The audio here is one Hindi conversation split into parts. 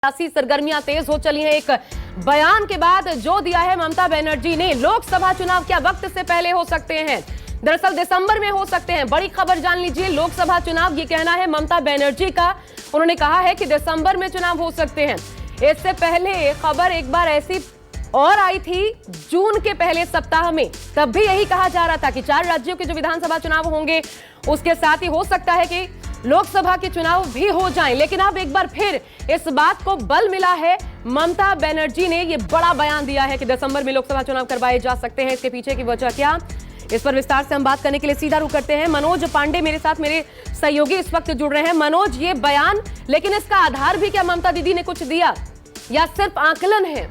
सियासी सरगर्मियां तेज हो चली हैं। एक बयान के बाद जो दिया है ममता बनर्जी ने, लोकसभा चुनाव क्या वक्त से पहले हो सकते हैं? दरअसल दिसंबर में हो सकते हैं। बड़ी खबर जान लीजिए, लोकसभा चुनाव, ये कहना है ममता बनर्जी का। उन्होंने कहा है कि दिसंबर में चुनाव हो सकते हैं। इससे पहले खबर एक बार ऐसी और आई थी जून के पहले सप्ताह में, तब भी यही कहा जा रहा था कि 4 राज्यों के जो विधानसभा चुनाव होंगे उसके साथ ही हो सकता है कि लोकसभा के चुनाव भी हो जाएं। लेकिन अब एक बार फिर इस बात को बल मिला है। ममता बनर्जी ने यह बड़ा बयान दिया है कि दिसंबर में लोकसभा चुनाव करवाए जा सकते हैं। इसके पीछे की वजह क्या, इस पर विस्तार से हम बात करने के लिए सीधा रुख करते हैं। मनोज पांडे मेरे साथ, मेरे सहयोगी इस वक्त जुड़ रहे हैं। मनोज, ये बयान, लेकिन इसका आधार भी क्या ममता दीदी ने कुछ दिया या सिर्फ आकलन है?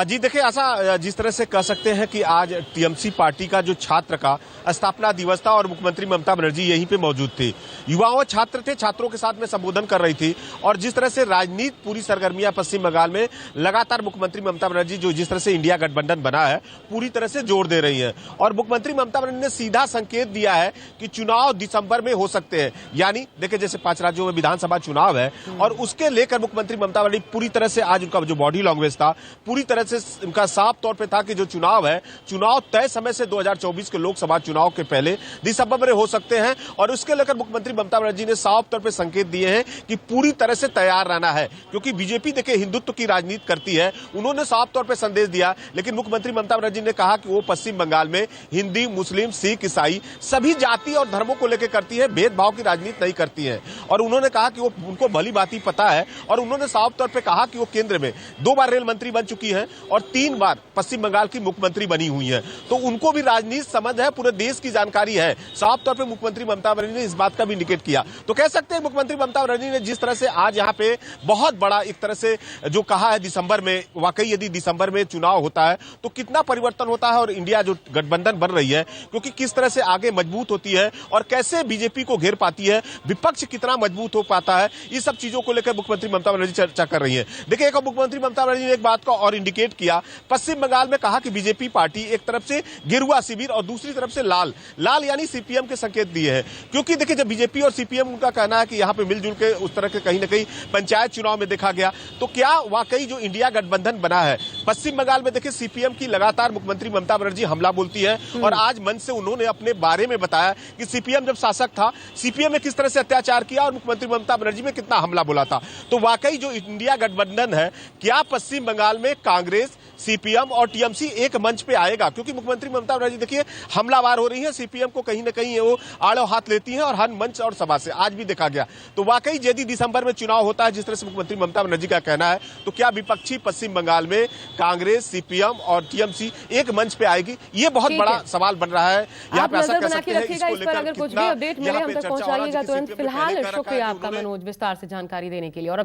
जी देखिए, ऐसा जिस तरह से कह सकते हैं कि आज टीएमसी पार्टी का जो छात्र का स्थापना दिवस था और मुख्यमंत्री ममता बनर्जी यहीं पे मौजूद थे। युवाओं छात्र थे, छात्रों के साथ में संबोधन कर रही थी और जिस तरह से राजनीति पूरी सरगर्मियां पश्चिम बंगाल में लगातार मुख्यमंत्री ममता बनर्जी जो जिस तरह से इंडिया गठबंधन बना है पूरी तरह से जोर दे रही है। और मुख्यमंत्री ममता बनर्जी ने सीधा संकेत दिया है कि चुनाव दिसंबर में हो सकते हैं। यानी देखिए, जैसे 5 राज्यों में विधानसभा चुनाव है और उसके लेकर मुख्यमंत्री ममता बनर्जी पूरी तरह से आज उनका जो बॉडी लैंग्वेज था पूरी तरह से उनका साफ तौर पे था कि जो चुनाव है, चुनाव तय समय से 2024 के लोकसभा चुनाव के पहले दिसंबर में हो सकते हैं। और उसके लेकर मुख्यमंत्री ममता बनर्जी ने साफ तौर पे संकेत दिए हैं कि पूरी तरह से तैयार रहना है, क्योंकि बीजेपी देखिए हिंदुत्व की राजनीति करती है। उन्होंने साफ तौर पे संदेश दिया, लेकिन मुख्यमंत्री ममता बनर्जी ने कहा कि वो पश्चिम बंगाल में हिंदी, मुस्लिम, सिख, ईसाई सभी जाति और धर्मों को लेकर करती है, भेदभाव की राजनीति नहीं करती है। और उन्होंने कहा कि वो उनको भली भांति पता है। और उन्होंने साफ तौर पर कहा कि वो केंद्र में 2 बार रेल मंत्री बन चुकी है और 3 बार पश्चिम बंगाल की मुख्यमंत्री बनी हुई है, तो उनको भी राजनीति समझ है, पूरे देश की जानकारी है। साफ तौर पे मुख्यमंत्री ममता बनर्जी ने इस बात का भी इंडिकेट किया। तो कह सकते हैं मुख्यमंत्री ममता बनर्जी ने जिस तरह से आज यहाँ पे बहुत बड़ा एक तरह से जो कहा है दिसंबर में, वाकई यदि दिसंबर में चुनाव होता है तो कितना परिवर्तन होता है और इंडिया जो गठबंधन बन रही है, क्योंकि किस तरह से आगे मजबूत होती है और कैसे बीजेपी को घेर पाती है, विपक्ष कितना मजबूत हो पाता है, ये सब चीजों को लेकर मुख्यमंत्री ममता बनर्जी चर्चा कर रही है। देखिए, मुख्यमंत्री ममता बनर्जी ने एक बात को और इंडिकेट किया, पश्चिम बंगाल में कहा कि बीजेपी पार्टी एक तरफ से गेरुआ शिविर और दूसरी तरफ से लाल यानी सीपीएम के संकेत दिए हैं। क्योंकि देखिए, जब बीजेपी और सीपीएम, उनका कहना है कि यहां पे मिलजुल के उस तरह के कहीं ना कहीं पंचायत चुनाव में देखा गया, तो क्या वाकई जो इंडिया गठबंधन बना है पश्चिम बंगाल में, देखिए सीपीएम की लगातार मुख्यमंत्री ममता बनर्जी हमला बोलती है। और आज मंच से उन्होंने अपने बारे में बताया कि सीपीएम जब शासक था, सीपीएम ने किस तरह से अत्याचार किया और मुख्यमंत्री ममता बनर्जी में कितना हमला बोला था। तो वाकई जो इंडिया गठबंधन है, क्या पश्चिम बंगाल में कांग्रेस, सीपीएम और टीएमसी एक मंच पे आएगा? क्योंकि मुख्यमंत्री ममता बनर्जी देखिए हमलावार हो रही है, सीपीएम को कहीं ना कहीं वो आड़ो हाथ लेती है और हर मंच और सभा से आज भी देखा गया। तो वाकई यदि दिसंबर में चुनाव होता है जिस तरह से मुख्यमंत्री ममता बनर्जी का कहना है, तो क्या विपक्षी पश्चिम बंगाल में कांग्रेस, सीपीएम और टीएमसी एक मंच पे आएगी? ये बहुत बड़ा सवाल बन रहा है। यहाँ पे ऐसा कह सकते हैं, इसको लेकर अगर कुछ भी अपडेट मिले हम तक पहुंचाइएगा तुरंत। फिलहाल शुक्रिया आपका मनोज विस्तार से जानकारी देने के लिए। और अब